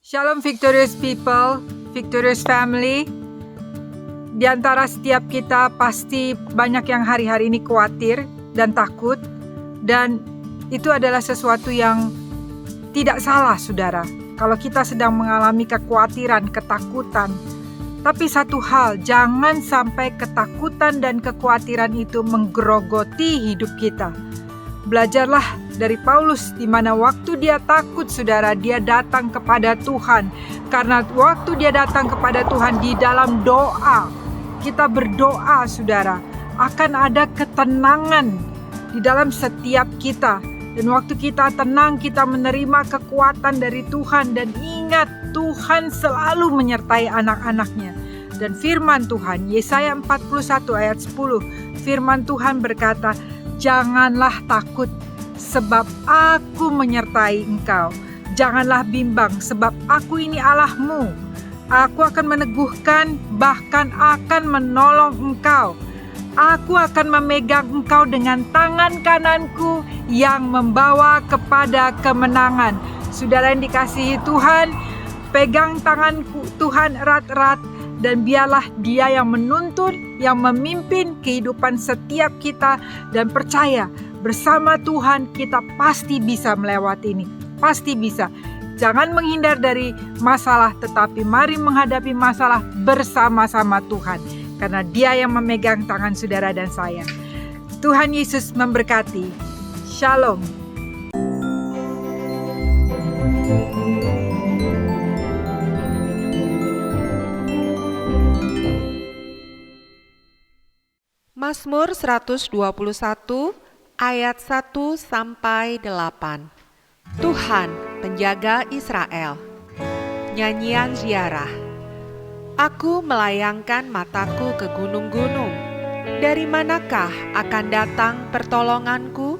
Shalom Victorious People, Victorious Family. Di antara setiap kita pasti banyak yang hari-hari ini khawatir dan takut. Dan itu adalah sesuatu yang tidak salah, saudara. Kalau kita sedang mengalami kekhawatiran, ketakutan. Tapi satu hal, jangan sampai ketakutan dan kekhawatiran itu menggerogoti hidup kita. Belajarlah dari Paulus, di mana waktu dia takut, saudara, dia datang kepada Tuhan. Karena waktu dia datang kepada Tuhan di dalam doa, kita berdoa, saudara, akan ada ketenangan di dalam setiap kita. Dan waktu kita tenang, kita menerima kekuatan dari Tuhan. Dan ingat, Tuhan selalu menyertai anak-anaknya. Dan firman Tuhan, Yesaya 41 ayat 10, firman Tuhan berkata, janganlah takut, sebab aku menyertai engkau. Janganlah bimbang, sebab aku ini Allahmu. Aku akan meneguhkan, bahkan akan menolong engkau. Aku akan memegang engkau dengan tangan kananku yang membawa kepada kemenangan. Saudara yang dikasihi Tuhan, pegang tanganku Tuhan erat-erat, dan biarlah Dia yang menuntun, yang memimpin kehidupan setiap kita. Dan percaya, bersama Tuhan kita pasti bisa melewati ini. Pasti bisa. Jangan menghindar dari masalah, tetapi mari menghadapi masalah bersama-sama Tuhan. Karena Dia yang memegang tangan saudara dan saya. Tuhan Yesus memberkati. Shalom. Mazmur 121 ayat 1 sampai 8. Tuhan, penjaga Israel. Nyanyian ziarah. Aku melayangkan mataku ke gunung-gunung. Dari manakah akan datang pertolonganku?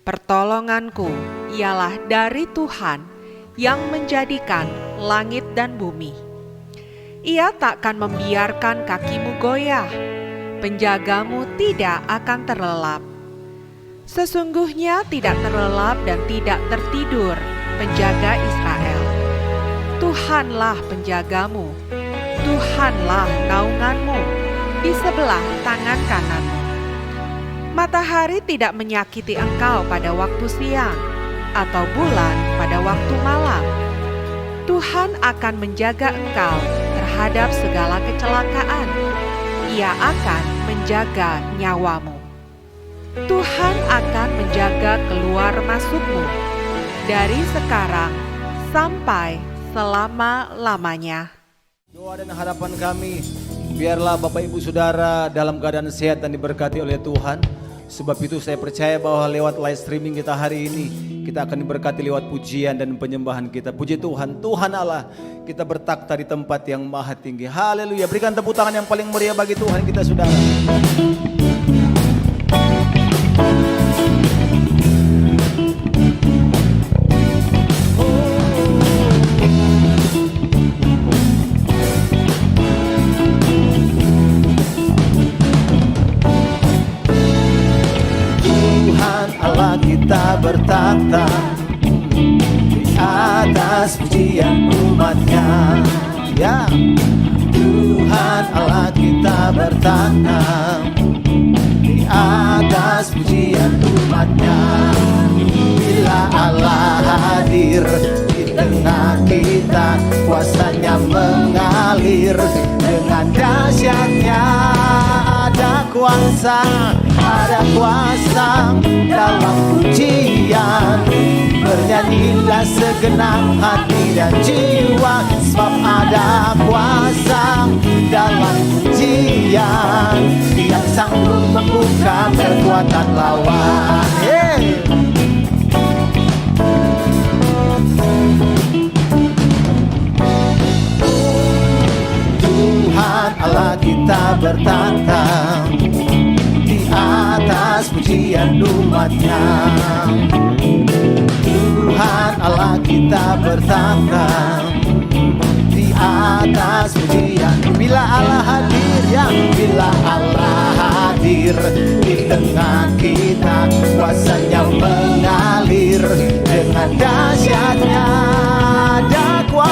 Pertolonganku ialah dari Tuhan yang menjadikan langit dan bumi. Ia takkan membiarkan kakimu goyah. Penjagamu tidak akan terlelap. Sesungguhnya tidak terlelap dan tidak tertidur penjaga Israel. Tuhanlah penjagamu, Tuhanlah naunganmu di sebelah tangan kananmu. Matahari tidak menyakiti engkau pada waktu siang, atau bulan pada waktu malam. Tuhan akan menjaga engkau terhadap segala kecelakaan. Ia akan menjaga nyawamu. Tuhan akan menjaga keluar masukmu dari sekarang sampai selama-lamanya. Doa dan harapan kami, biarlah Bapak Ibu Saudara dalam keadaan sehat dan diberkati oleh Tuhan. Sebab itu saya percaya bahwa lewat live streaming kita hari ini, kita akan diberkati lewat pujian dan penyembahan kita. Puji Tuhan, Tuhan Allah, kita bertakhta di tempat yang maha tinggi. Haleluya, berikan tepuk tangan yang paling meriah bagi Tuhan kita, saudara. Allah kita bertakhta di atas pujian umatnya, ya. Tuhan Allah kita bertakhta di atas pujian umatnya. Bila Allah hadir di tengah kita, kuasanya mengalir dengan dahsyatnya. Ada kuasa dalam pujian. Bernyanyilah segenap hati dan jiwa, sebab ada kuasa dalam pujian yang sanggup membuka kekuatan lawan. Tuhan Allah kita bertakhta di atas pujian umatnya. Tuhan Allah kita bertakhta di atas pujian. Bila Allah hadir, ya, bila Allah hadir di tengah kita, kuasanya mengalir dengan dahsyatnya. Ada kuasa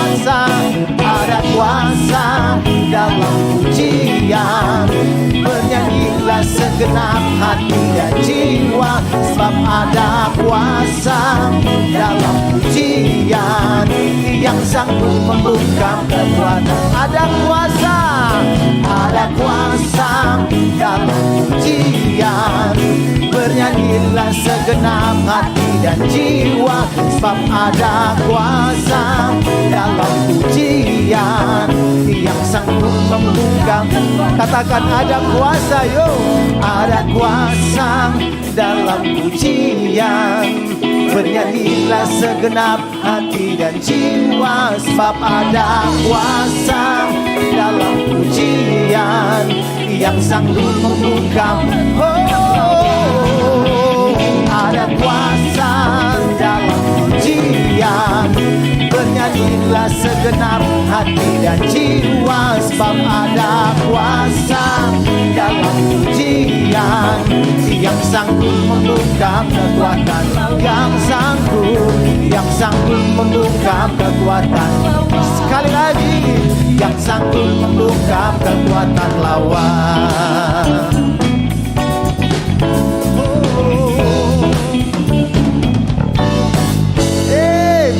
sanggup membungkam kekuatan. Ada kuasa dalam pujian. Bernyanyilah segenap hati dan jiwa, sebab ada kuasa dalam pujian yang sanggup membungkam. Katakan ada kuasa, yo. Ada kuasa dalam pujian. Bernyanyilah segenap hati dan jiwa, sebab ada kuasa dalam pujian yang sanggup membungkam. Ada kuasa dalam pujian. Bernyanyilah segenap hati dan jiwa, sebab ada kuasa dalam pujian yang sanggup membungkam kekuatan. Yang sanggup membungkam kekuatan. Sekali lagi, yang sanggup membungkam kekuatan lawan.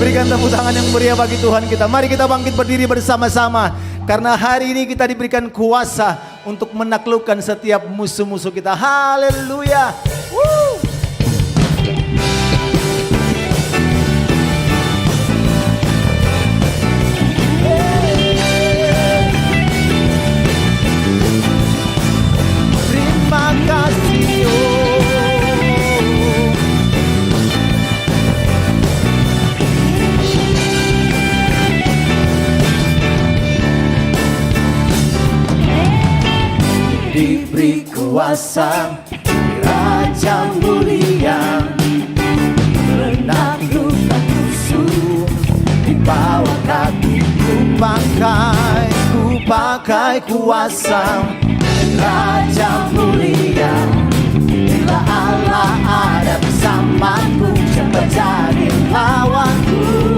Berikan tepuk tangan yang meriah bagi Tuhan kita. Mari kita bangkit berdiri bersama-sama, karena hari ini kita diberikan kuasa untuk menaklukkan setiap musuh-musuh kita. Haleluya. Terima kasih. Diberi kuasa Raja mulia, menaklukkan musuh di bawah kaki. Ku pakai kuasa Raja mulia. Bila Allah ada bersamaku, siapa jadi lawanku?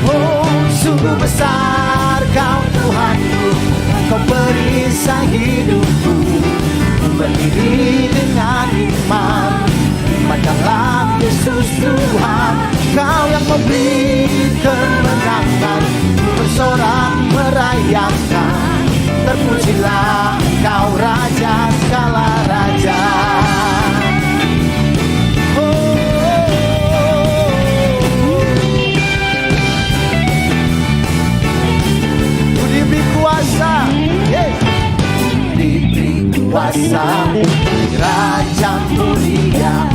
Oh, sungguh besar Kau Tuhanku, Kau perisai hidupku. Berdiri dengan iman dalam Yesus Tuhan. Kau yang memberi kemenangan, bersorak merayakan. Terpujilah Kau Raja segala raja. Diberi kuasa, diberi kuasa Raja mulia,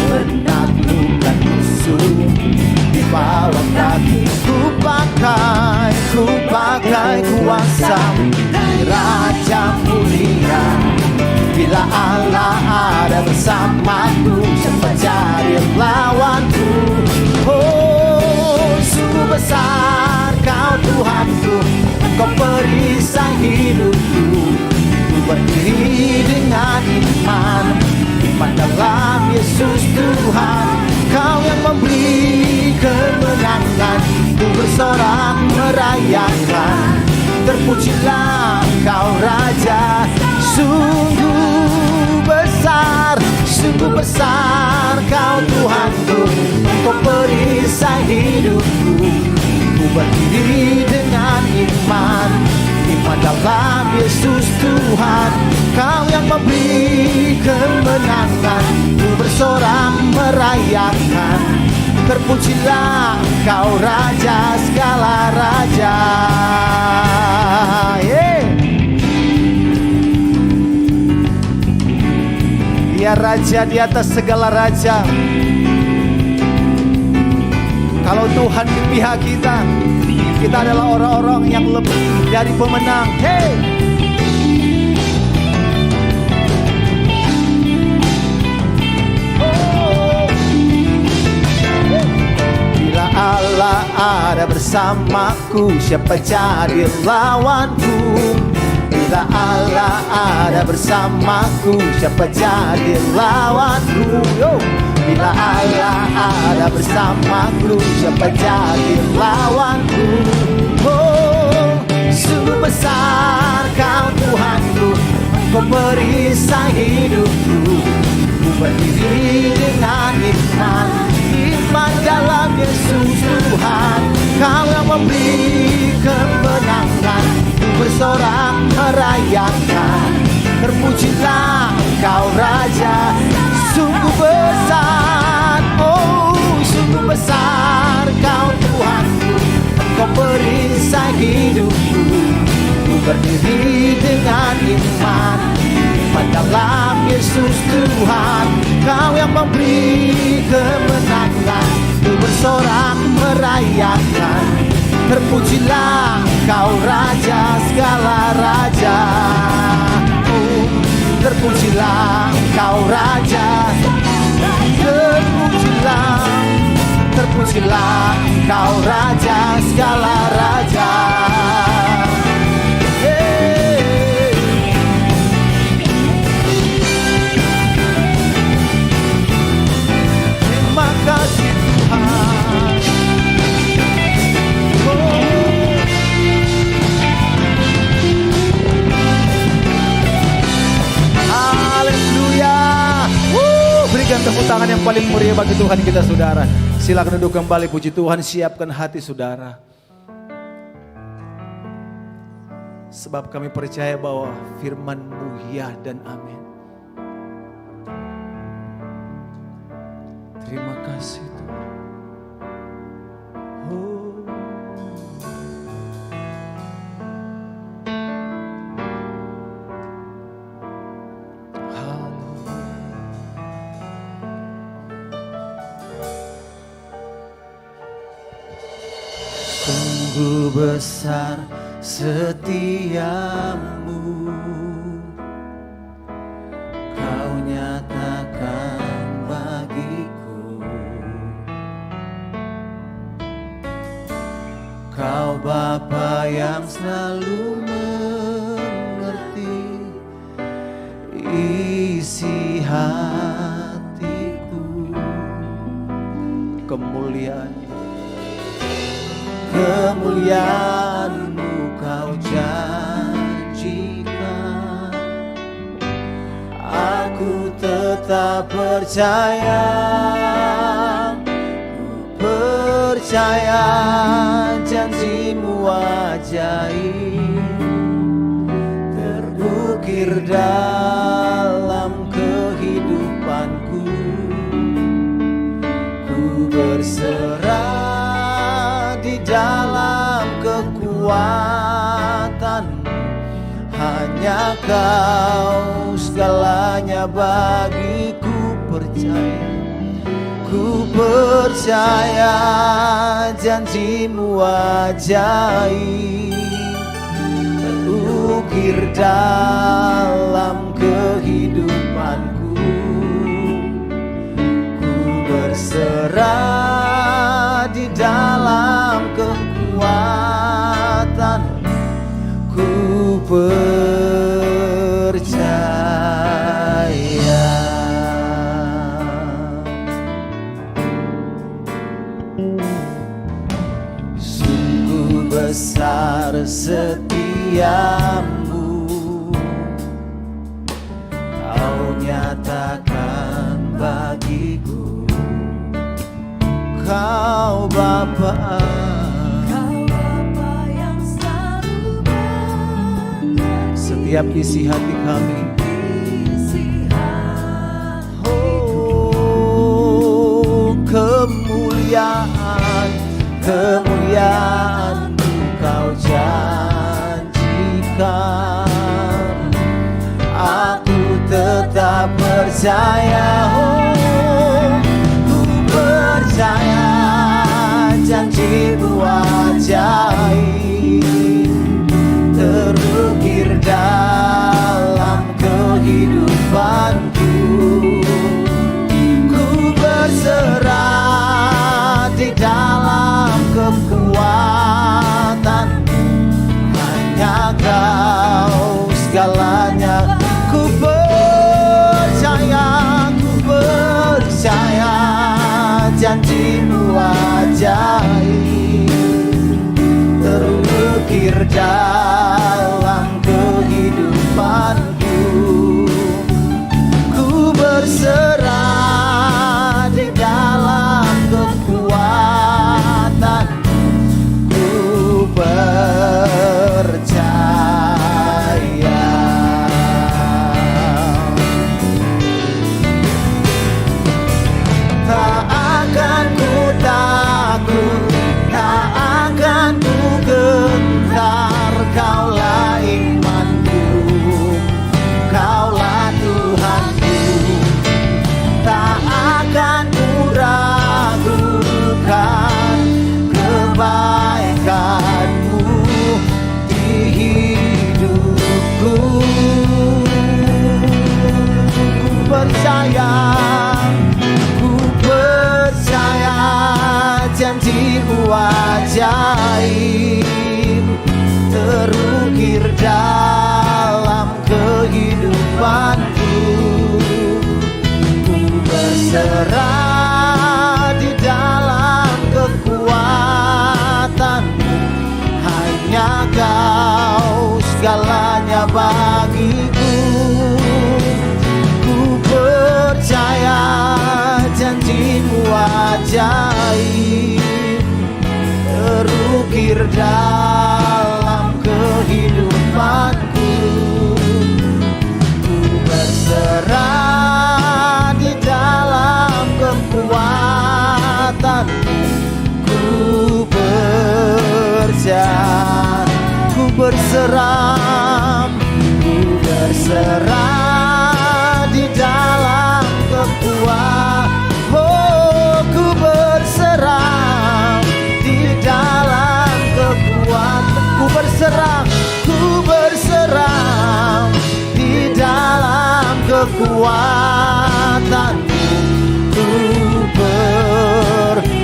menaklukkan musuh di bawah kaki. Ku pakai kuasa Raja mulia. Bila Allah ada bersamaku, siapa jadi lawanku? Oh, sungguh besar Kau Tuhanku, Kau perisai hidupku. Ku berdiri dengan iman dalam Yesus Tuhan. Kau yang memberi kemenangan, ku bersorak merayakan. Terpujilah Kau Raja. Sungguh besar Kau Tuhanku, Kau perisai hidupku. Ku berdiri dengan iman dalam Yesus Tuhan. Kau yang memberi kemenangan, ku bersorak merayakan. Terpujilah Kau Raja segala raja. Dia Raja di atas segala raja. Kalau Tuhan di pihak kita, kita adalah orang-orang yang lebih dari pemenang. Bila Allah ada bersamaku, siapa jadi lawanku? Bila Allah ada bersamaku, siapa jadi lawanku? Bila Allah ada bersamaku, siapa jadi lawanku? Oh, sungguh besar Kau Tuhanku, Kau perisai hidupku. Ku berdiri dengan iman dalam Yesus Tuhan. memberi kemenangan, ku bersorak merayakan. Terpujilah Engkau Raja, sungguh besar, oh sungguh besar Kau Tuhanku. Engkau perisai hidupku, ku berdiri dengan iman dalam Yesus Tuhan. Kau yang memberi kemenangan, ku bersorak merayakan. Terpujilah Engkau Raja segala raja, terpujilah Engkau Raja. Terpujilah, terpujilah Engkau Raja segala raja. Terima kasih Tuhan. Haleluya. Berikan tepuk tangan yang paling meriah bagi Tuhan kita, saudara. Silakan duduk kembali, puji Tuhan. Siapkan hati saudara, sebab kami percaya bahwa firman-Mu ya dan amin. Terima kasih Tuhan. Oh. Sungguh besar setiamu, Kau nyatakan bagiku. Kau Bapa yang selalu mengerti isi hatiku. Kemuliaan-Mu Kau janjikan, aku tetap percaya. Ku percaya janji-Mu ajaib, terukir dalam kehidupanku. Ku berserah di dalam kekuatan, hanya Kau segalanya bagiku. Ku percaya janji-Mu ajaib, terukir dalam kehidupanku. Ku berserah di dalam kekuatan, ku percaya. Sungguh besar setiamu, Kau nyatakan bagiku. Kau Bapa yang selalu setiap isi hati kami. Oh, kemuliaan-Mu Kau janjikan, aku tetap percaya. Percaya janji-Mu ajaib, terukir dalam kehidupanku. Ku berserah di dalam kekuatan, hanya Kau segalanya. Ku percaya janji-Mu ajaib, terukir dalam kehidupanku. Ku berserah di dalam kekuatan, janji-Mu ajaib terukir dalam kehidupanku. Ku berserah di dalam kekuatan-Mu, hanya Kau segalanya bagiku. Ku percaya janji-Mu ajaib terukir dalam kehidupanku. Ku berserah di dalam kekuatan-Mu. Ku berserah, ku berserah, ku berserah di dalam kekuatan. Oh, ku berserah di dalam kekuatan. Ku berserah, ku berserah di dalam kekuatan-Mu. Ku percaya.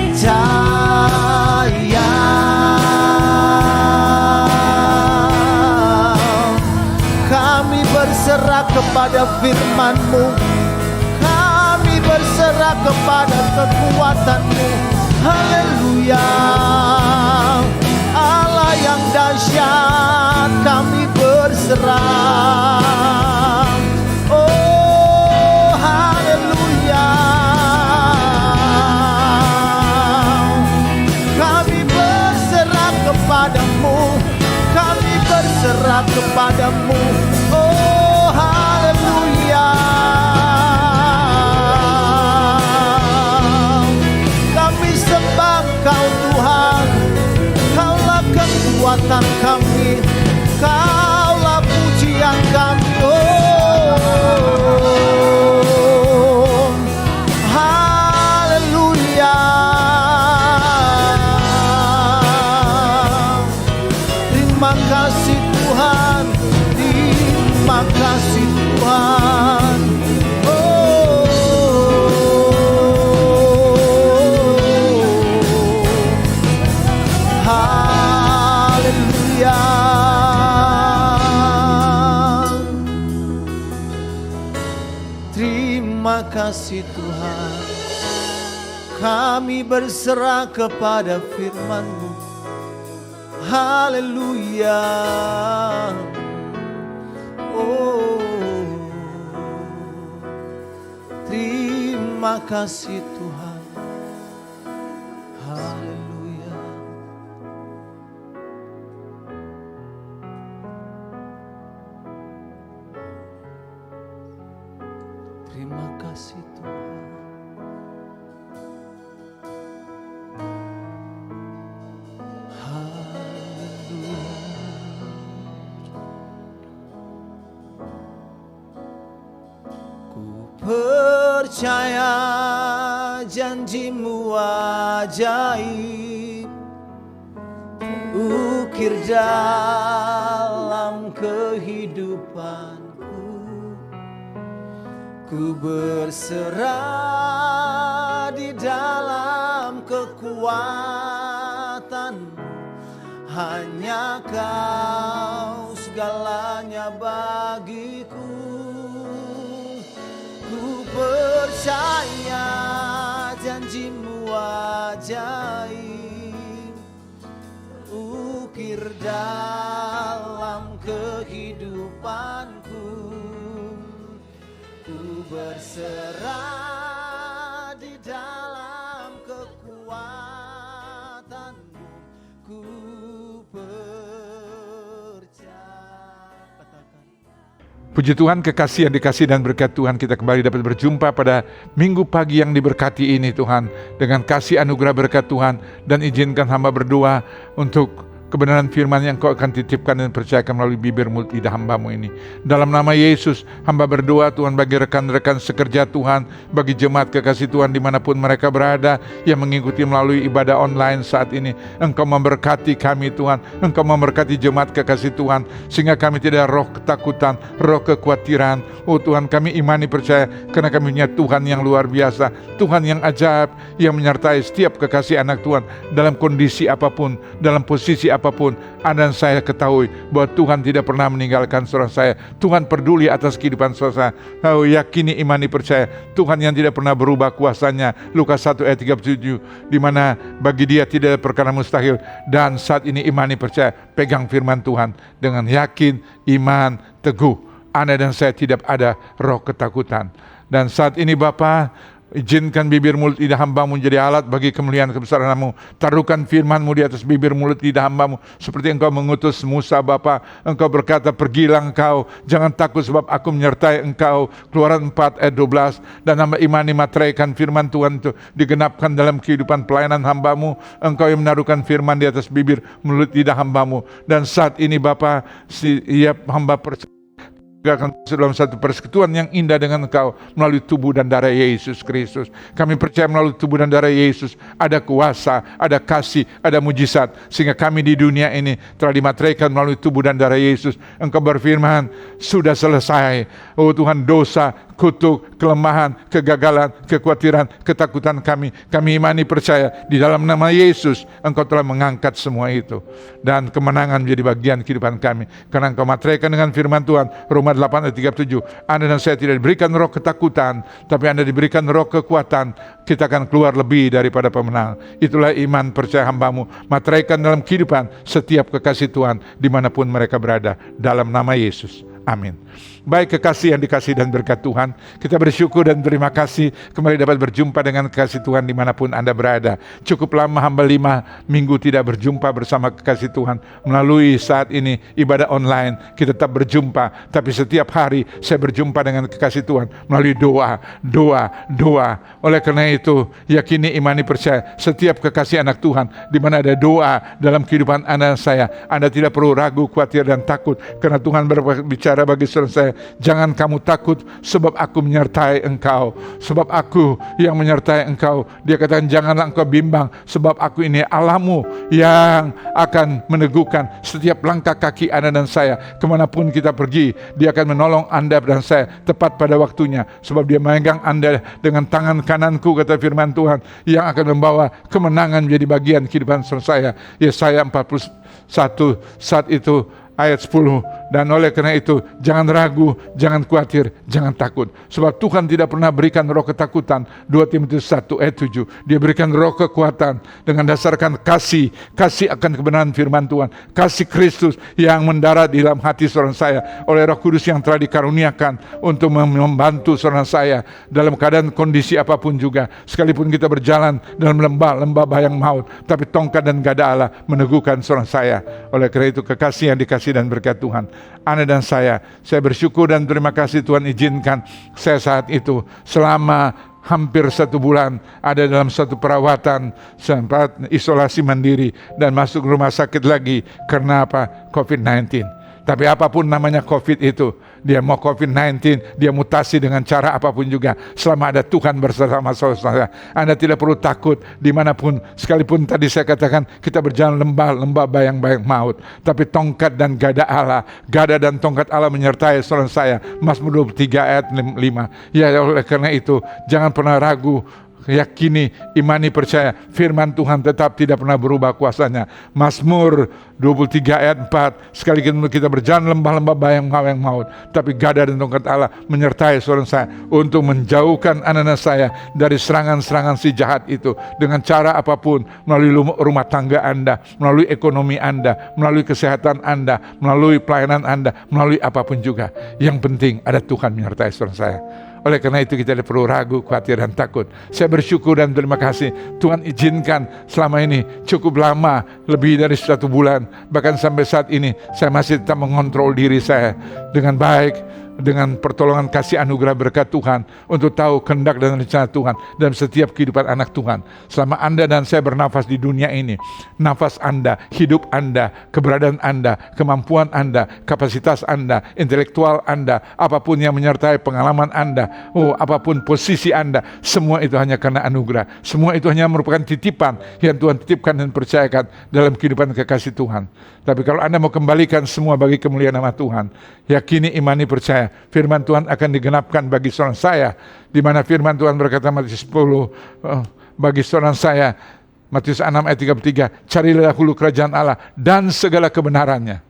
Kami berserah kepada firman-Mu, kami berserah kepada kekuatan-Mu. Haleluya, Allah yang dahsyat, kami berserah. Oh, haleluya, kami berserah kepadamu, kami berserah kepadamu. Oh, haleluya, kami sembah Kau Tuhan. Kaulah kekuatan kami, Kaulah pujian kami. Oh, haleluya. Terima kasih Tuhan, terima kasih Tuhan. Haleluya. Terima kasih Tuhan, kami berserah kepada firman-Mu. Haleluya. Oh, terima kasih Tuhan. Haleluya. Terima kasih Tuhan. Haleluya. Ku percaya janji-Mu ajaib ukir dalam kehidupanku. Ku berserah di dalam kekuatan-Mu, hanya Kau segalanya bagiku. Ku percaya janji-Mu ajaib ukir dalam kehidupanku. Ku berserah di dalam kekuatan-Mu. Ku percaya. Puji Tuhan, kekasih yang dikasih dan berkat Tuhan, kita kembali dapat berjumpa pada minggu pagi yang diberkati ini Tuhan, dengan kasih anugerah berkat Tuhan. Dan izinkan hamba berdoa untuk kebenaran firman yang Kau akan titipkan dan percayakan melalui bibir mulut lidah hamba-Mu ini. Dalam nama Yesus, hamba berdoa Tuhan bagi rekan-rekan sekerja Tuhan, bagi jemaat kekasih Tuhan dimanapun mereka berada yang mengikuti melalui ibadah online saat ini. Engkau memberkati kami Tuhan, Engkau memberkati jemaat kekasih Tuhan, sehingga kami tidak roh ketakutan, roh kekhawatiran. Oh Tuhan, kami imani percaya karena kami punya Tuhan yang luar biasa, Tuhan yang ajaib, yang menyertai setiap kekasih anak Tuhan dalam kondisi apapun, dalam posisi apapun. Dan saya ketahui bahwa Tuhan tidak pernah meninggalkan saudara saya. Tuhan peduli atas kehidupan saudara saya. Oh, yakini, imani, percaya Tuhan yang tidak pernah berubah kuasanya. Lukas 1 ayat 37, di mana bagi Dia tidak ada perkara mustahil. Dan saat ini imani, percaya, pegang firman Tuhan dengan yakin, iman, teguh. Anda dan saya tidak ada roh ketakutan. Dan saat ini Bapa, izinkan bibir mulut lidah hamba-Mu menjadi alat bagi kemuliaan kebesaran-Mu. Taruhkan firman-Mu di atas bibir mulut lidah hamba-Mu, seperti Engkau mengutus Musa Bapa. Engkau berkata, pergilah engkau, jangan takut sebab aku menyertai engkau. Keluaran 4 ayat 12. Dan hamba imani materaikan firman Tuhan itu digenapkan dalam kehidupan pelayanan hamba-Mu. Engkau yang menaruhkan firman di atas bibir mulut lidah hamba-Mu. Dan saat ini Bapa, hamba percaya akan dalam satu persekutuan yang indah dengan Engkau melalui tubuh dan darah Yesus Kristus. Kami percaya melalui tubuh dan darah Yesus ada kuasa, ada kasih, ada mujizat, sehingga kami di dunia ini telah dimateraikan melalui tubuh dan darah Yesus. Engkau berfirman, sudah selesai. Oh Tuhan, dosa, kutuk, kelemahan, kegagalan, kekhawatiran, ketakutan kami imani percaya di dalam nama Yesus Engkau telah mengangkat semua itu, dan kemenangan menjadi bagian kehidupan kami karena Engkau materaikan dengan firman Tuhan. Roma 8 ayat 37, Anda dan saya tidak diberikan roh ketakutan, tapi Anda diberikan roh kekuatan. Kita akan keluar lebih daripada pemenang. Itulah iman percaya hamba-Mu, materaikan dalam kehidupan setiap kekasih Tuhan dimanapun mereka berada, dalam nama Yesus, amin. Baik kekasih yang dikasih dan berkat Tuhan, kita bersyukur dan terima kasih kembali dapat berjumpa dengan kekasih Tuhan dimanapun Anda berada. Cukup lama hamba 5 minggu tidak berjumpa bersama kekasih Tuhan. Melalui saat ini ibadah online kita tetap berjumpa, tapi setiap hari saya berjumpa dengan kekasih Tuhan melalui doa. Oleh karena itu, yakini, imani, percaya setiap kekasih anak Tuhan di mana ada doa dalam kehidupan Anda dan saya, Anda tidak perlu ragu, khawatir dan takut, karena Tuhan berbicara bagi saudara saya, jangan kamu takut sebab aku menyertai engkau. Sebab aku yang menyertai engkau. Dia katakan janganlah engkau bimbang sebab aku ini Allahmu yang akan meneguhkan setiap langkah kaki Anda dan saya. Kemanapun kita pergi, Dia akan menolong Anda dan saya tepat pada waktunya. Sebab Dia memegang Anda dengan tangan kananku, kata firman Tuhan, yang akan membawa kemenangan menjadi bagian kehidupan saya. Yesaya 41 saat itu ayat 10. Dan oleh karena itu, jangan ragu, jangan khawatir, jangan takut. Sebab Tuhan tidak pernah berikan roh ketakutan. 2 Timotius 1 ayat 7. Dia berikan roh kekuatan dengan dasarkan kasih akan kebenaran firman Tuhan. Kasih Kristus yang mendarat di dalam hati saudara saya oleh Roh Kudus yang telah dikaruniakan untuk membantu saudara saya dalam keadaan kondisi apapun juga. Sekalipun kita berjalan dalam lembah bayang maut, tapi tongkat dan gada Allah meneguhkan saudara saya. Oleh karena itu, kekasih yang dikasih dan berkat Tuhan, Anda dan saya bersyukur dan terima kasih Tuhan izinkan saya saat itu selama hampir 1 bulan ada dalam satu perawatan, sempat isolasi mandiri dan masuk rumah sakit lagi karena apa? COVID-19. Tapi apapun namanya COVID itu, dia mau COVID-19, dia mutasi dengan cara apapun juga, selama ada Tuhan bersama saudara, Anda tidak perlu takut dimanapun. Sekalipun tadi saya katakan kita berjalan lembah bayang-bayang maut, tapi tongkat dan gada dan tongkat Allah menyertai saudara saya. Mazmur 23 ayat 5. Ya, oleh karena itu jangan pernah ragu, yakini, imani, percaya firman Tuhan tetap tidak pernah berubah kuasanya. Mazmur 23 ayat 4, sekali kita berjalan lembah bayang maut, tapi gada dan tongkat Allah menyertai saudara saya untuk menjauhkan anak-anak saya dari serangan-serangan si jahat itu dengan cara apapun, melalui rumah tangga Anda, melalui ekonomi Anda, melalui kesehatan Anda, melalui pelayanan Anda, melalui apapun juga. Yang penting ada Tuhan menyertai saudara saya. Oleh karena itu kita tidak perlu ragu, khawatir dan takut. Saya bersyukur dan terima kasih Tuhan izinkan selama ini cukup lama, lebih dari 1 bulan, bahkan sampai saat ini saya masih tetap mengontrol diri saya dengan baik. dengan pertolongan kasih anugerah berkat Tuhan untuk tahu kehendak dan rencana Tuhan dalam setiap kehidupan anak Tuhan. Selama Anda dan saya bernafas di dunia ini, nafas Anda, hidup Anda, keberadaan Anda, kemampuan Anda, kapasitas Anda, intelektual Anda, apapun yang menyertai pengalaman Anda, apapun posisi Anda, semua itu hanya karena anugerah. Semua itu hanya merupakan titipan yang Tuhan titipkan dan percayakan dalam kehidupan kekasih Tuhan. Tapi kalau Anda mau kembalikan semua bagi kemuliaan nama Tuhan, yakini, imani, percaya, firman Tuhan akan digenapkan bagi seorang saya, di mana firman Tuhan berkata Matius 10, bagi seorang saya, Matius 6 ayat 33, carilah dahulu kerajaan Allah dan segala kebenarannya.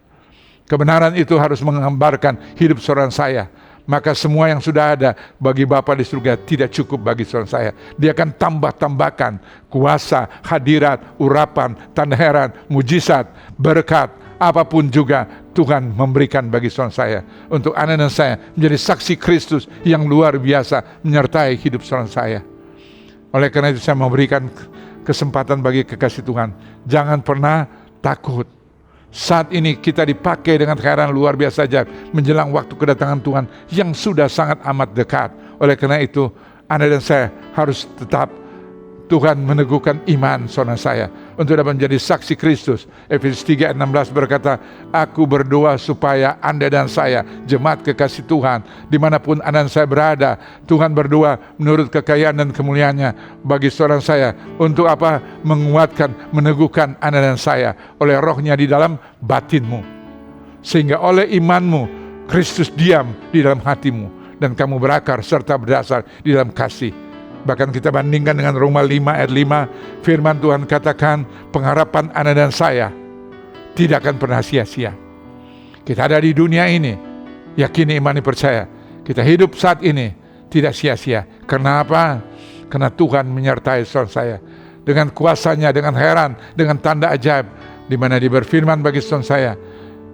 Kebenaran itu harus menggambarkan hidup seorang saya. Maka semua yang sudah ada bagi Bapa di surga tidak cukup bagi seorang saya. Dia akan tambahkan kuasa, hadirat, urapan, tanda heran, mujizat, berkat, apapun juga Tuhan memberikan bagi seorang saya. Untuk Anda dan saya menjadi saksi Kristus yang luar biasa menyertai hidup seorang saya. Oleh karena itu saya memberikan kesempatan bagi kekasih Tuhan. Jangan pernah takut. Saat ini kita dipakai dengan kehadiran luar biasa ajaib menjelang waktu kedatangan Tuhan yang sudah sangat amat dekat. Oleh karena itu Anda dan saya harus tetap Tuhan meneguhkan iman saudara saya untuk dapat menjadi saksi Kristus. Efesus 3 ayat 16 berkata, aku berdoa supaya Anda dan saya, jemaat kekasih Tuhan, dimanapun Anda dan saya berada, Tuhan berdoa menurut kekayaan dan kemuliaannya bagi seorang saya. Untuk apa? Menguatkan, meneguhkan Anda dan saya oleh rohnya di dalam batinmu. Sehingga oleh imanmu, Kristus diam di dalam hatimu dan kamu berakar serta berdasar di dalam kasih. Bahkan kita bandingkan dengan Roma 5 ayat 5, firman Tuhan katakan pengharapan Anda dan saya tidak akan pernah sia-sia. Kita ada di dunia ini, yakini, imani, percaya. Kita hidup saat ini tidak sia-sia. Kenapa? Karena Tuhan menyertai saudara saya dengan kuasanya, dengan heran, dengan tanda ajaib, di mana dia berfirman bagi saudara saya.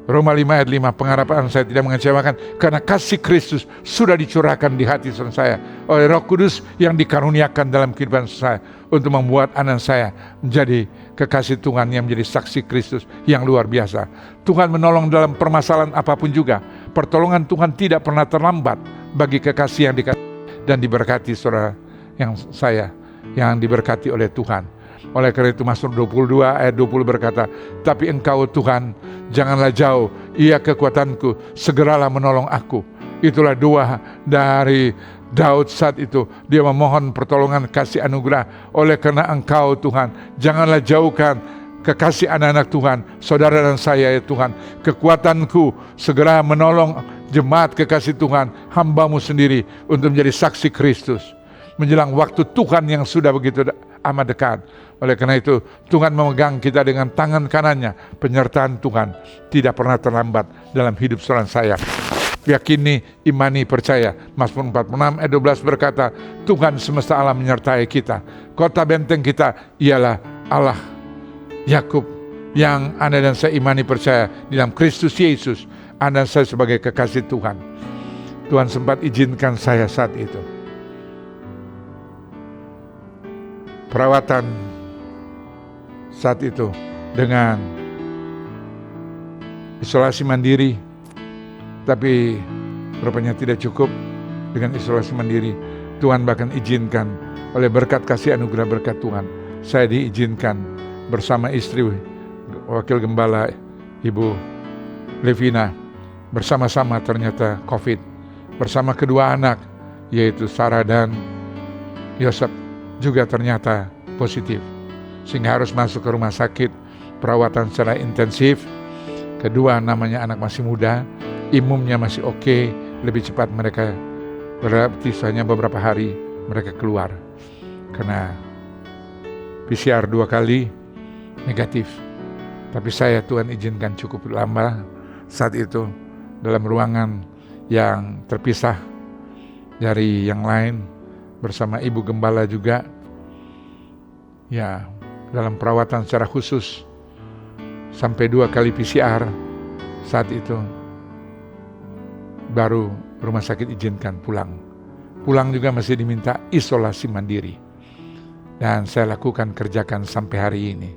Roma 5 ayat 5, pengharapan saya tidak mengecewakan karena kasih Kristus sudah dicurahkan di hati saudara saya oleh Roh Kudus yang dikaruniakan dalam kehidupan saya untuk membuat anak saya menjadi kekasih Tuhan yang menjadi saksi Kristus yang luar biasa. Tuhan menolong dalam permasalahan apapun juga. Pertolongan Tuhan tidak pernah terlambat bagi kekasih yang dikasih dan diberkati saudara yang saya yang diberkati oleh Tuhan. Oleh karena itu Mazmur 22 ayat 20 berkata, tapi Engkau Tuhan janganlah jauh, Ia kekuatanku, segeralah menolong aku. Itulah doa dari Daud saat itu. Dia memohon pertolongan kasih anugerah. Oleh karena Engkau Tuhan, janganlah jauhkan kekasih anak-anak Tuhan, saudara dan saya ya Tuhan. Kekuatanku segera menolong jemaat kekasih Tuhan, hamba-Mu sendiri untuk menjadi saksi Kristus. Menjelang waktu Tuhan yang sudah begitu amat dekat. Oleh karena itu Tuhan memegang kita dengan tangan kanannya. Penyertaan Tuhan tidak pernah terlambat dalam hidup seorang saya. Yakini, imani, percaya. Mazmur 46 ayat 12 berkata, Tuhan semesta alam menyertai kita. Kota benteng kita ialah Allah Yakub, yang Anda dan saya imani, percaya di dalam Kristus Yesus. Anda dan saya sebagai kekasih Tuhan. Tuhan sempat izinkan saya saat itu perawatan saat itu dengan isolasi mandiri, tapi rupanya tidak cukup dengan isolasi mandiri. Tuhan bahkan izinkan oleh berkat kasih anugerah berkat Tuhan, saya diizinkan bersama istri wakil gembala Ibu Levina, bersama-sama ternyata COVID, bersama kedua anak yaitu Sarah dan Yosef juga ternyata positif, sehingga harus masuk ke rumah sakit perawatan secara intensif. Kedua, namanya anak masih muda, imunnya masih oke, lebih cepat mereka berarti hanya beberapa hari mereka keluar karena PCR 2 kali negatif. Tapi saya Tuhan izinkan cukup lama saat itu dalam ruangan yang terpisah dari yang lain, bersama Ibu Gembala juga, ya, dalam perawatan secara khusus sampai 2 kali PCR. Saat itu baru rumah sakit izinkan pulang. Pulang juga masih diminta isolasi mandiri. Dan saya lakukan, kerjakan sampai hari ini.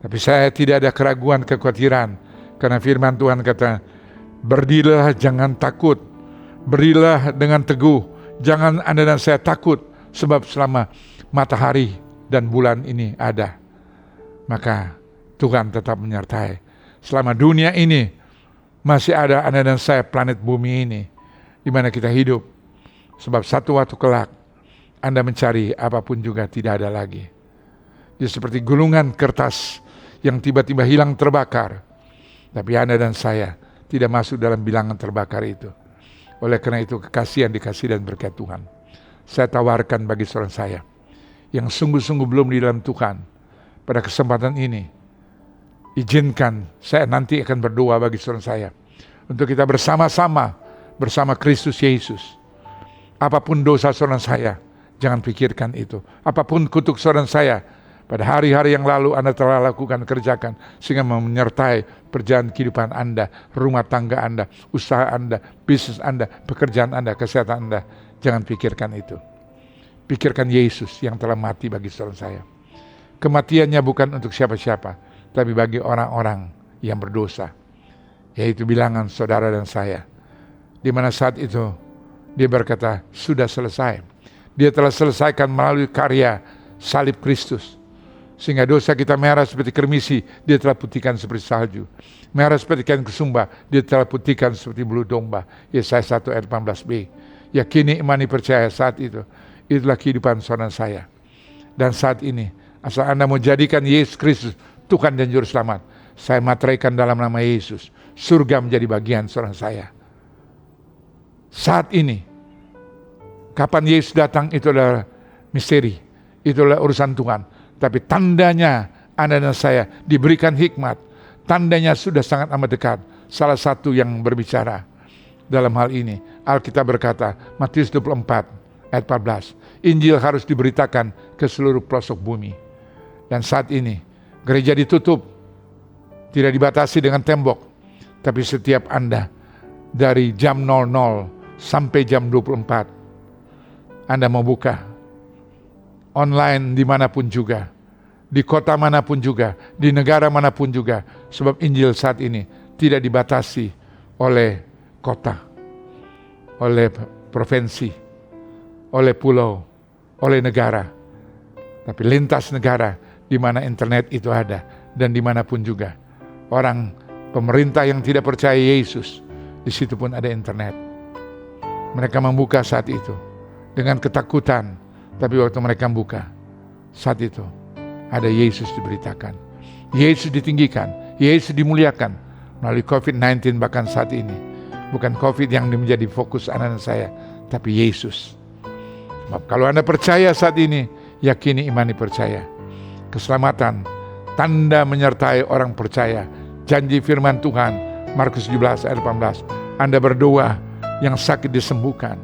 Tapi saya tidak ada keraguan, kekhawatiran, karena firman Tuhan kata, berdirilah jangan takut, Berilah dengan teguh, jangan Anda dan saya takut, sebab selama matahari dan bulan ini ada, maka Tuhan tetap menyertai. Selama dunia ini masih ada Anda dan saya, planet bumi ini, di mana kita hidup. Sebab satu waktu kelak, Anda mencari apapun juga tidak ada lagi. Dia seperti gulungan kertas yang tiba-tiba hilang terbakar. Tapi Anda dan saya tidak masuk dalam bilangan terbakar itu. Oleh karena itu, kekasih yang dikasih dan berkat Tuhan, saya tawarkan bagi saudara saya yang sungguh-sungguh belum di dalam Tuhan, pada kesempatan ini, izinkan saya nanti akan berdoa bagi saudara saya, untuk kita bersama-sama, bersama Kristus Yesus. Apapun dosa saudara saya, jangan pikirkan itu. Apapun kutuk saudara saya, pada hari-hari yang lalu Anda telah lakukan, kerjakan, sehingga menyertai perjalanan kehidupan Anda, rumah tangga Anda, usaha Anda, bisnis Anda, pekerjaan Anda, kesehatan Anda. Jangan pikirkan itu. Pikirkan Yesus yang telah mati bagi saudara saya. Kematiannya bukan untuk siapa-siapa, tapi bagi orang-orang yang berdosa, yaitu bilangan saudara dan saya. Di mana saat itu dia berkata, sudah selesai. Dia telah selesaikan melalui karya salib Kristus. Sehingga dosa kita merah seperti kermisi, dia telah putihkan seperti salju. Merah seperti kain kesumba, dia telah putihkan seperti bulu domba. Yesaya 1 ayat 18b. Yakini, imani, percaya saat itu. Itulah kehidupan saudara saya. Dan saat ini, asal Anda mau jadikan Yesus Kristus Tuhan dan Juru Selamat, saya materaikan dalam nama Yesus, surga menjadi bagian saudara saya. Saat ini, kapan Yesus datang itu adalah misteri, itu adalah urusan Tuhan. Tapi tandanya Anda dan saya diberikan hikmat. Tandanya sudah sangat amat dekat. Salah satu yang berbicara dalam hal ini, Alkitab berkata, Matius 24 ayat 14, Injil harus diberitakan ke seluruh pelosok bumi. Dan saat ini gereja ditutup, tidak dibatasi dengan tembok, tapi setiap Anda dari jam 00 sampai jam 24 Anda mau buka online dimanapun juga, di kota manapun juga, di negara manapun juga. Sebab Injil saat ini tidak dibatasi oleh kota, oleh provinsi, oleh pulau, oleh negara, tapi lintas negara di mana internet itu ada, dan dimanapun juga. Orang pemerintah yang tidak percaya Yesus, di situ pun ada internet. Mereka membuka saat itu dengan ketakutan, tapi waktu mereka buka, saat itu ada Yesus diberitakan, Yesus ditinggikan, Yesus dimuliakan melalui COVID-19 bahkan saat ini. Bukan COVID yang menjadi fokus anak-anak saya, tapi Yesus. Sebab kalau Anda percaya saat ini, yakini, imani, percaya. Keselamatan, tanda menyertai orang percaya. Janji firman Tuhan, Markus 17 ayat 18. Anda berdoa, yang sakit disembuhkan.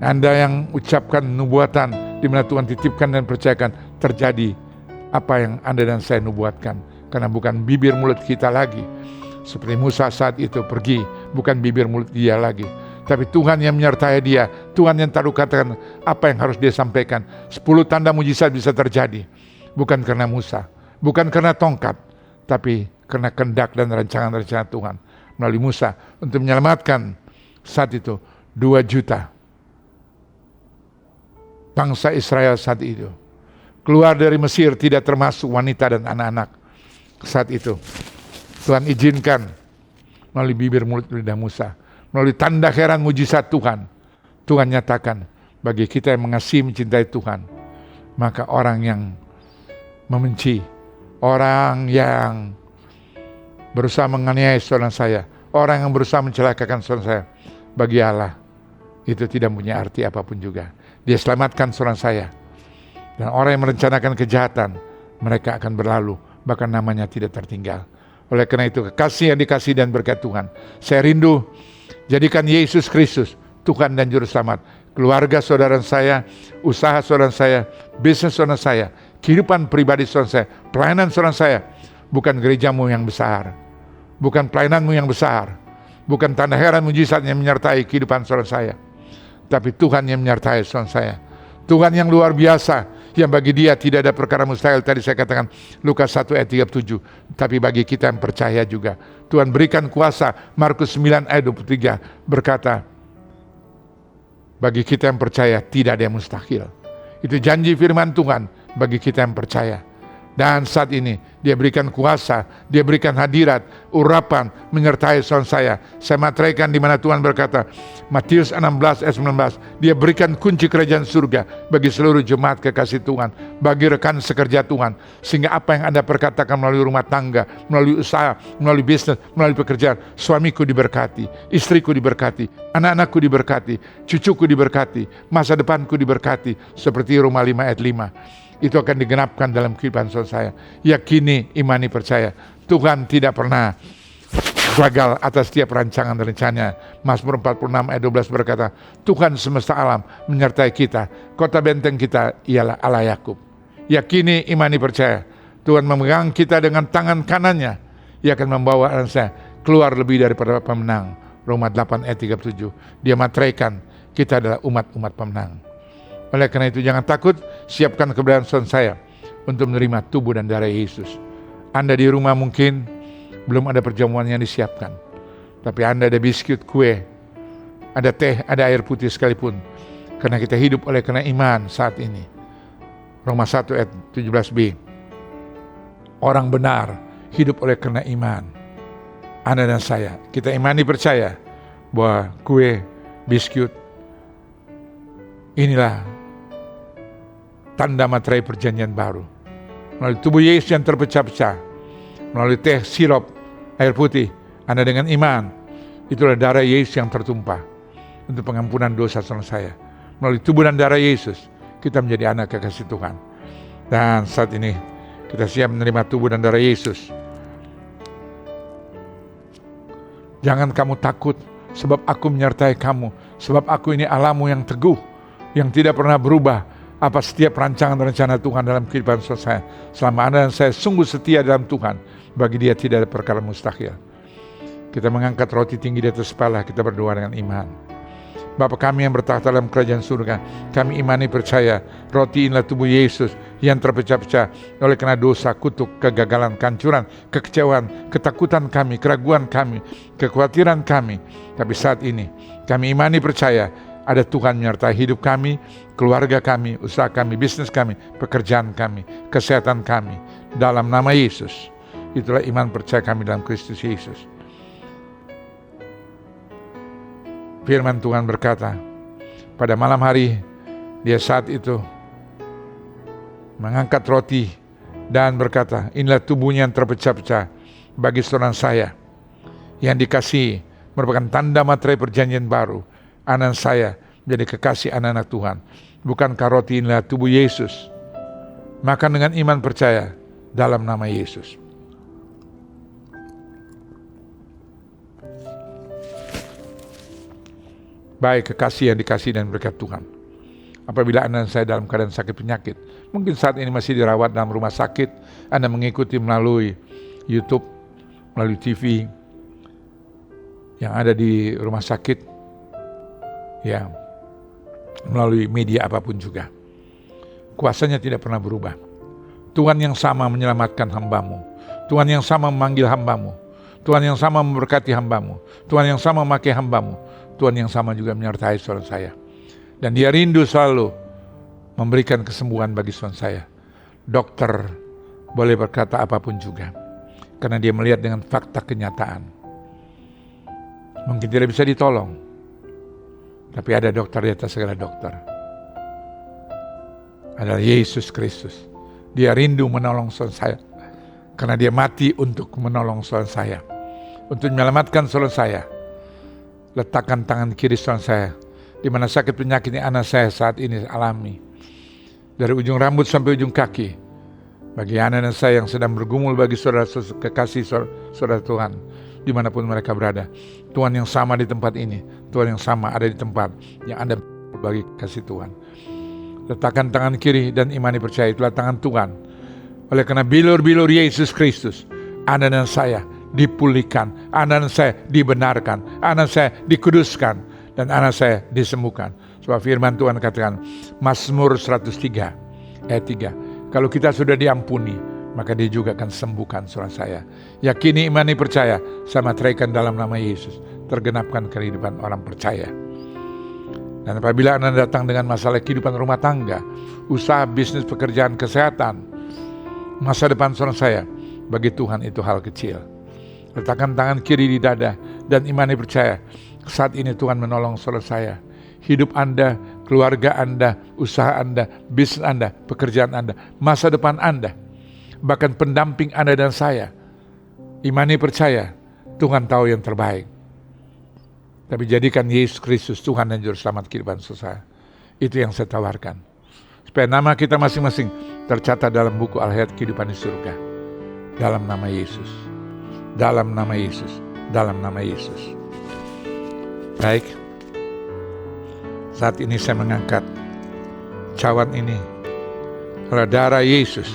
Anda yang ucapkan nubuatan, di mana Tuhan titipkan dan percayakan, terjadi apa yang Anda dan saya nubuatkan. Karena bukan bibir mulut kita lagi. Seperti Musa saat itu pergi, bukan bibir mulut dia lagi, tapi Tuhan yang menyertai dia. Tuhan yang taruh katakan apa yang harus dia sampaikan. 10 tanda mujizat bisa terjadi, bukan karena Musa, bukan karena tongkat, tapi karena kehendak dan rancangan-rancangan Tuhan melalui Musa untuk menyelamatkan saat itu 2 juta bangsa Israel saat itu. Keluar dari Mesir tidak termasuk wanita dan anak-anak. Saat itu Tuhan izinkan melalui bibir mulut lidah Musa, melalui tanda heran mujizat Tuhan. Tuhan nyatakan bagi kita yang mengasihi, mencintai Tuhan, maka orang yang membenci, orang yang berusaha menganiaya saudara saya, orang yang berusaha mencelakakan saudara saya, bagi Allah itu tidak punya arti apapun juga. Dia selamatkan saudara saya. Dan orang yang merencanakan kejahatan, mereka akan berlalu, bahkan namanya tidak tertinggal. Oleh karena itu, kekasih yang dikasih dan berkat Tuhan, saya rindu jadikan Yesus Kristus Tuhan dan Juru Selamat. Keluarga saudara saya, usaha saudara saya, bisnis saudara saya, kehidupan pribadi saudara saya, pelayanan saudara saya. Bukan gerejamu yang besar, bukan pelayananmu yang besar, bukan tanda heran mujizat yang menyertai kehidupan saudara saya, tapi Tuhan yang menyertai saudara saya. Tuhan yang luar biasa, yang bagi dia tidak ada perkara mustahil. Tadi saya katakan Lukas 1 ayat 37. Tapi bagi kita yang percaya juga, Tuhan berikan kuasa. Markus 9 ayat 23 berkata, Bagi kita yang percaya tidak ada yang mustahil. Itu janji firman Tuhan bagi kita yang percaya. Dan saat ini dia berikan kuasa, dia berikan hadirat, urapan menyertai saudara saya. Saya materaikan di mana Tuhan berkata, Matius 16 ayat 19, dia berikan kunci kerajaan surga bagi seluruh jemaat kekasih Tuhan, bagi rekan sekerja Tuhan. Sehingga apa yang Anda perkatakan melalui rumah tangga, melalui usaha, melalui bisnis, melalui pekerjaan, suamiku diberkati, istriku diberkati, anak-anakku diberkati, cucuku diberkati, masa depanku diberkati, seperti Roma 5 ayat 5. Itu akan digenapkan dalam kehidupan saudara saya. Yakini, imani, percaya. Tuhan tidak pernah gagal atas setiap rancangan dan rencananya. Mazmur 46 ayat 12 berkata, Tuhan semesta alam menyertai kita. Kota benteng kita ialah Allah Yakub. Yakini, imani, percaya. Tuhan memegang kita dengan tangan kanannya. Ia akan membawa anak saya keluar lebih daripada pemenang. Roma 8 ayat 37. Dia materaikan kita adalah umat-umat pemenang. Oleh karena itu jangan takut, siapkan keberadaan saudara saya untuk menerima tubuh dan darah Yesus. Anda di rumah mungkin belum ada perjamuan yang disiapkan, tapi Anda ada biskuit, kue, ada teh, ada air putih sekalipun, karena kita hidup oleh karena iman saat ini. Roma 1 ayat 17b. Orang benar hidup oleh karena iman. Anda dan saya, kita imani percaya bahwa kue, biskuit, inilah tanda materai perjanjian baru. Melalui tubuh Yesus yang terpecah-pecah, melalui teh, sirup, air putih, Anda dengan iman, itulah darah Yesus yang tertumpah untuk pengampunan dosa saudara saya. Melalui tubuh dan darah Yesus, kita menjadi anak kekasih Tuhan. Dan saat ini, kita siap menerima tubuh dan darah Yesus. Jangan kamu takut, sebab aku menyertai kamu, sebab aku ini Allahmu yang teguh, yang tidak pernah berubah. Apa setiap rancangan dan rencana Tuhan dalam kehidupan saya. Selama Anda dan saya sungguh setia dalam Tuhan, bagi Dia tidak ada perkara mustahil. Kita mengangkat roti tinggi di atas kepala, kita berdoa dengan iman. Bapa kami yang bertahta dalam kerajaan surga, kami imani percaya roti inilah tubuh Yesus yang terpecah-pecah oleh karena dosa, kutuk, kegagalan, kehancuran, kekecewaan, ketakutan kami, keraguan kami, kekhawatiran kami. Tapi saat ini kami imani percaya ada Tuhan menyertai hidup kami, keluarga kami, usaha kami, bisnis kami, pekerjaan kami, kesehatan kami. Dalam nama Yesus. Itulah iman percaya kami dalam Kristus Yesus. Firman Tuhan berkata, pada malam hari dia saat itu mengangkat roti dan berkata, inilah tubuhnya yang terpecah-pecah bagi saudara saya yang dikasihi, merupakan tanda materai perjanjian baru. Anak saya menjadi kekasih anak-anak Tuhan. Bukankah roti inilah tubuh Yesus? Makan dengan iman percaya dalam nama Yesus. Baik kekasih yang dikasih dan berkat Tuhan. Apabila Anda dan saya dalam keadaan sakit penyakit, mungkin saat ini masih dirawat dalam rumah sakit, Anda mengikuti melalui YouTube, melalui TV yang ada di rumah sakit, ya, melalui media apapun juga. Kuasanya tidak pernah berubah. Tuhan yang sama menyelamatkan hambamu. Tuhan yang sama memanggil hambamu. Tuhan yang sama memberkati hambamu. Tuhan yang sama memakai hambamu. Tuhan yang sama juga menyertai saudara saya. Dan Dia rindu selalu memberikan kesembuhan bagi saudara saya. Dokter boleh berkata apapun juga, karena dia melihat dengan fakta kenyataan. Mungkin tidak bisa ditolong, tapi ada dokter di atas segala dokter. Adalah Yesus Kristus. Dia rindu menolong saudara saya, karena Dia mati untuk menolong saudara saya, untuk menyelamatkan saudara saya. Letakkan tangan kiri saudara saya, di mana sakit penyakit anak saya saat ini alami, dari ujung rambut sampai ujung kaki. Bagi anak dan saya yang sedang bergumul, bagi saudara kekasih saudara Tuhan, dimanapun mereka berada, Tuhan yang sama di tempat ini, Tuhan yang sama ada di tempat yang Anda bagi kasih Tuhan. Letakkan tangan kiri dan imani percaya, itulah tangan Tuhan. Oleh karena bilur-bilur Yesus Kristus, Anda dan saya dipulihkan, anak saya dibenarkan, anak saya dikuduskan, dan anak saya disembuhkan. Sebab firman Tuhan katakan, Mazmur 103 ayat 3, kalau kita sudah diampuni, maka Dia juga akan sembuhkan saudara saya. Yakini, imani, percaya, sama terikan dalam nama Yesus, tergenapkan kehidupan orang percaya. Dan apabila Anda datang dengan masalah kehidupan rumah tangga, usaha, bisnis, pekerjaan, kesehatan, masa depan saudara saya, bagi Tuhan itu hal kecil. Letakkan tangan kiri di dada dan imani percaya, saat ini Tuhan menolong saudara saya. Hidup Anda, keluarga Anda, usaha Anda, bisnis Anda, pekerjaan Anda, masa depan Anda, bahkan pendamping Anda dan saya. Imani percaya, Tuhan tahu yang terbaik. Tapi jadikan Yesus Kristus Tuhan dan Juru Selamat kehidupan saya. Itu yang saya tawarkan. Supaya nama kita masing-masing tercatat dalam buku Al-Hayat kehidupan di surga. Dalam nama Yesus. Dalam nama Yesus. Dalam nama Yesus. Baik. Saat ini saya mengangkat cawan ini. Adalah darah Yesus.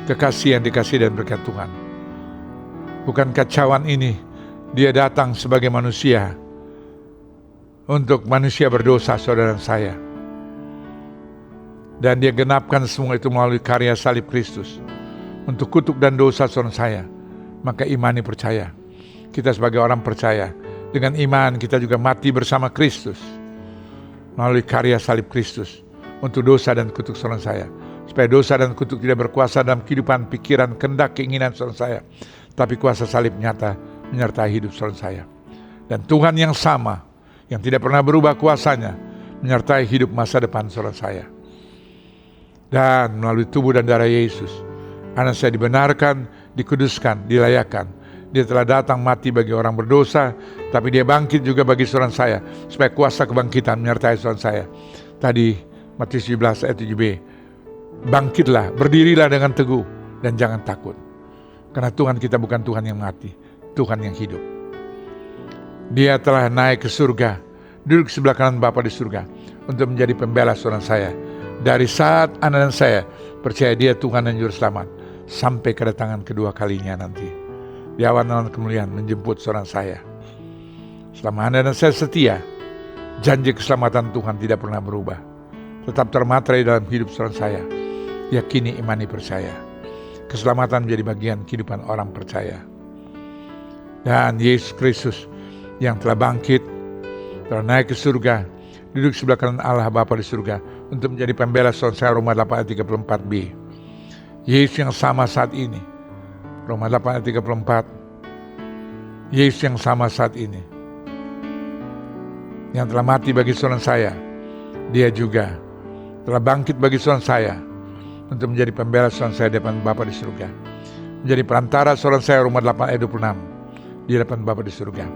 Kekasih yang dikasih dan berkat Tuhan. Bukankah cawan ini dia datang sebagai manusia untuk manusia berdosa saudara saya. Dan dia genapkan semua itu melalui karya salib Kristus. Untuk kutuk dan dosa saudara saya. Maka imani percaya. Kita sebagai orang percaya. Dengan iman kita juga mati bersama Kristus. Melalui karya salib Kristus. Untuk dosa dan kutuk saudara saya. Supaya dosa dan kutuk tidak berkuasa dalam kehidupan, pikiran, kehendak, keinginan saudara saya. Tapi kuasa salib nyata menyertai hidup saudara saya. Dan Tuhan yang sama, yang tidak pernah berubah kuasanya, menyertai hidup masa depan saudara saya. Dan melalui tubuh dan darah Yesus, anak saya dibenarkan, dikuduskan, dilayakkan. Dia telah datang mati bagi orang berdosa, tapi dia bangkit juga bagi saudara saya, supaya kuasa kebangkitan menyertai saudara saya. Tadi Matius 17 ayat 7b, bangkitlah, berdirilah dengan teguh, dan jangan takut. Karena Tuhan kita bukan Tuhan yang mati, Tuhan yang hidup. Dia telah naik ke surga, duduk sebelah kanan Bapa di surga, untuk menjadi pembela saudara saya. Dari saat anak dan saya percaya dia Tuhan dan Juru Selamat, sampai kedatangan kedua kalinya nanti. Di awan-awan kemuliaan menjemput saudara saya. Selama Anda dan saya setia, janji keselamatan Tuhan tidak pernah berubah. Tetap termaterai dalam hidup saudara saya. Yakini, imani, percaya. Keselamatan menjadi bagian kehidupan orang percaya. Dan Yesus Kristus yang telah bangkit, telah naik ke surga, duduk sebelah kanan Allah Bapa di surga, untuk menjadi pembela saudara saya. Roma 8 ayat 34b. Yesus yang sama saat ini. Roma 8 ayat 34. Yesus yang sama saat ini, yang telah mati bagi saudara saya, dia juga telah bangkit bagi saudara saya, untuk menjadi pembela saudara saya di depan Bapa di surga. Menjadi perantara saudara saya. Roma 8 ayat 26. Di depan Bapa di surga.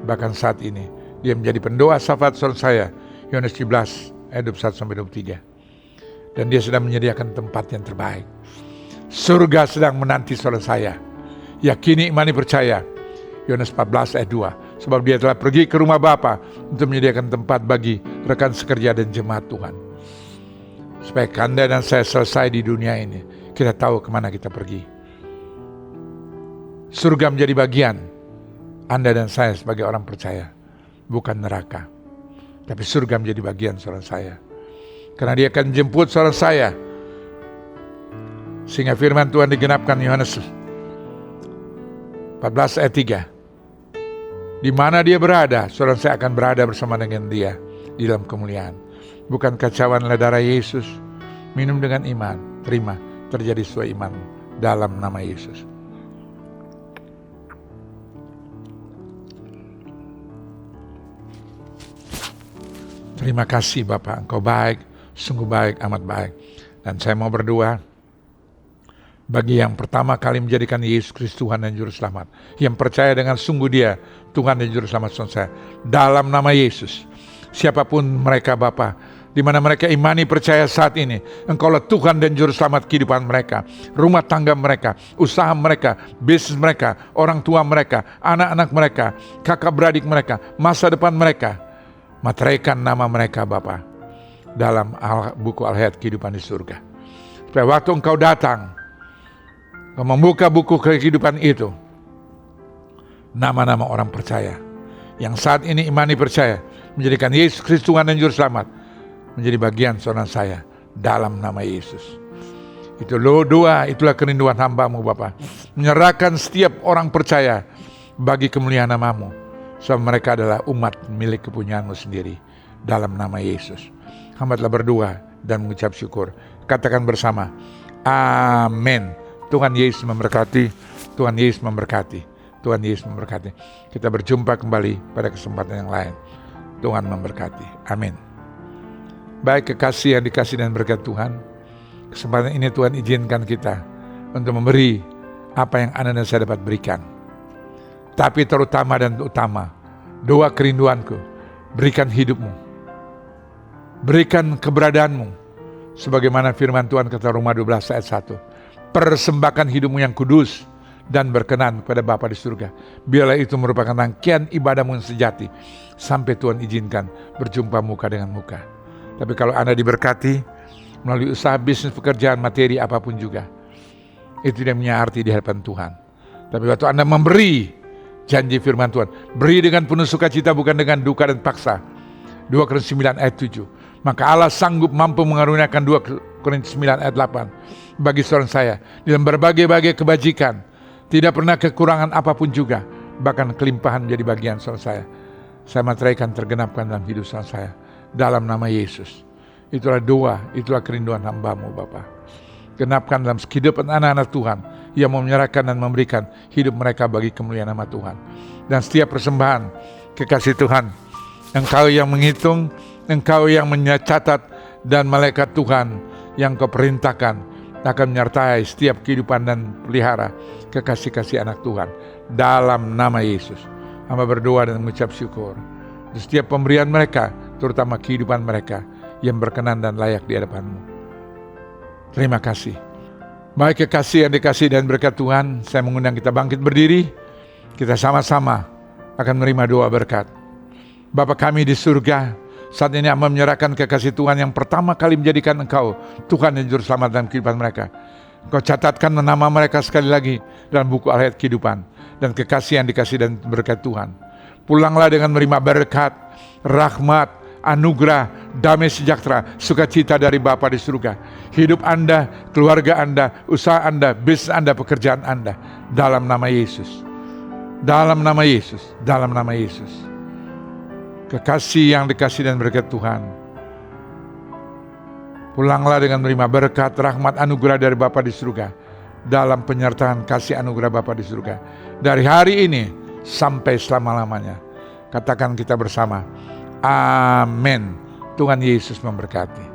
Bahkan saat ini dia menjadi pendoa syafaat saudara saya. Yohanes 17 ayat 21-23. Dan dia sedang menyediakan tempat yang terbaik. Surga sedang menanti saudara saya. Yakini, imani, percaya. Yohanes 14 ayat 2. Sebab dia telah pergi ke rumah Bapa untuk menyediakan tempat bagi rekan sekerja dan jemaat Tuhan. Supaya Anda dan saya selesai di dunia ini, kita tahu kemana kita pergi. Surga menjadi bagian Anda dan saya sebagai orang percaya, bukan neraka. Tapi surga menjadi bagian saudara saya. Karena dia akan jemput saudara saya. Sehingga firman Tuhan digenapkan Yohanes 14 ayat 3. Di mana dia berada, saudara saya akan berada bersama dengan dia di dalam kemuliaan. Bukan kacauanlah darah Yesus. Minum dengan iman, terima, terjadi sesuai iman dalam nama Yesus. Terima kasih Bapak, Engkau baik, sungguh baik, amat baik. Dan saya mau berdoa bagi yang pertama kali menjadikan Yesus Kristus Tuhan dan Juru Selamat, yang percaya dengan sungguh dia Tuhan dan Juru Selamat saya. Dalam nama Yesus, siapapun mereka Bapa, di mana mereka imani percaya saat ini, Engkaulah Tuhan dan Juru Selamat kehidupan mereka, rumah tangga mereka, usaha mereka, bisnis mereka, orang tua mereka, anak-anak mereka, kakak beradik mereka, masa depan mereka. Materaikan nama mereka Bapa dalam buku Al-Hayat kehidupan di surga. Supaya waktu Engkau datang, Engkau membuka buku kehidupan itu, nama-nama orang percaya yang saat ini imani percaya, menjadikan Yesus Kristus Tuhan dan Juru Selamat, menjadi bagian saudara saya dalam nama Yesus. Itu doa, itulah kerinduan hamba-Mu Bapa, menyerahkan setiap orang percaya bagi kemuliaan nama-Mu. Sebab mereka adalah umat milik kepunyaan-Mu sendiri. dalam nama Yesus. Hamba telah berdoa dan mengucap syukur. Katakan bersama, amin. Tuhan Yesus memberkati, Tuhan Yesus memberkati, Tuhan Yesus memberkati. Kita berjumpa kembali pada kesempatan yang lain. Tuhan memberkati, amin. Baik kekasih yang dikasih dan berkat Tuhan, kesempatan ini Tuhan izinkan kita untuk memberi apa yang Anda dan saya dapat berikan. Tapi terutama dan utama, doa kerinduanku, berikan hidupmu, berikan keberadaanmu, sebagaimana firman Tuhan kata Roma 12 ayat 1. Persembahkan hidupmu yang kudus dan berkenan kepada Bapa di surga. Biarlah itu merupakan rangkaian ibadahmu yang sejati, sampai Tuhan izinkan berjumpa muka dengan muka. Tapi kalau Anda diberkati melalui usaha, bisnis, pekerjaan, materi, apapun juga, itu tidak punya arti di hadapan Tuhan. Tapi waktu Anda memberi janji firman Tuhan, beri dengan penuh sukacita, bukan dengan duka dan paksa. 2 Korintus 9 ayat 7. Maka Allah sanggup mampu mengaruniakan 2 Korintus 9 ayat 8 bagi seorang saya dalam berbagai-bagai kebajikan, tidak pernah kekurangan apapun juga, bahkan kelimpahan menjadi bagian seorang saya. Saya materaikan tergenapkan dalam hidup seorang saya dalam nama Yesus. Itulah doa, itulah kerinduan hamba-Mu Bapa. Genapkan dalam kehidupan anak-anak Tuhan yang mau menyerahkan dan memberikan hidup mereka bagi kemuliaan nama Tuhan. Dan setiap persembahan kekasih Tuhan, Engkau yang menghitung, Engkau yang mencatat, dan malaikat Tuhan yang Kau perintahkan akan menyertai setiap kehidupan dan pelihara kekasih-kasih anak Tuhan dalam nama Yesus. Hamba berdoa dan mengucap syukur di setiap pemberian mereka, terutama kehidupan mereka yang berkenan dan layak di hadapan-Mu. Terima kasih. Baik kekasih yang dikasih dan berkat Tuhan, saya mengundang kita bangkit berdiri. Kita sama-sama akan menerima doa berkat. Bapa kami di surga, saat ini Hamba menyerahkan kekasih Tuhan yang pertama kali menjadikan Engkau Tuhan dan Juru Selamat dalam kehidupan mereka. Engkau catatkan nama mereka sekali lagi dalam buku Alkitab kehidupan, dan kekasih yang dikasih dan berkat Tuhan. Pulanglah dengan menerima berkat, rahmat, anugerah, damai sejahtera, sukacita dari Bapa di surga. Hidup Anda, keluarga Anda, usaha Anda, bisnis Anda, pekerjaan Anda, dalam nama Yesus. Dalam nama Yesus, dalam nama Yesus. Kekasih yang dikasih dan berkat Tuhan, pulanglah dengan menerima berkat, rahmat, anugerah dari Bapa di surga, dalam penyertaan kasih anugerah Bapa di surga, dari hari ini sampai selama-lamanya. Katakan kita bersama, amin. Tuhan Yesus memberkati.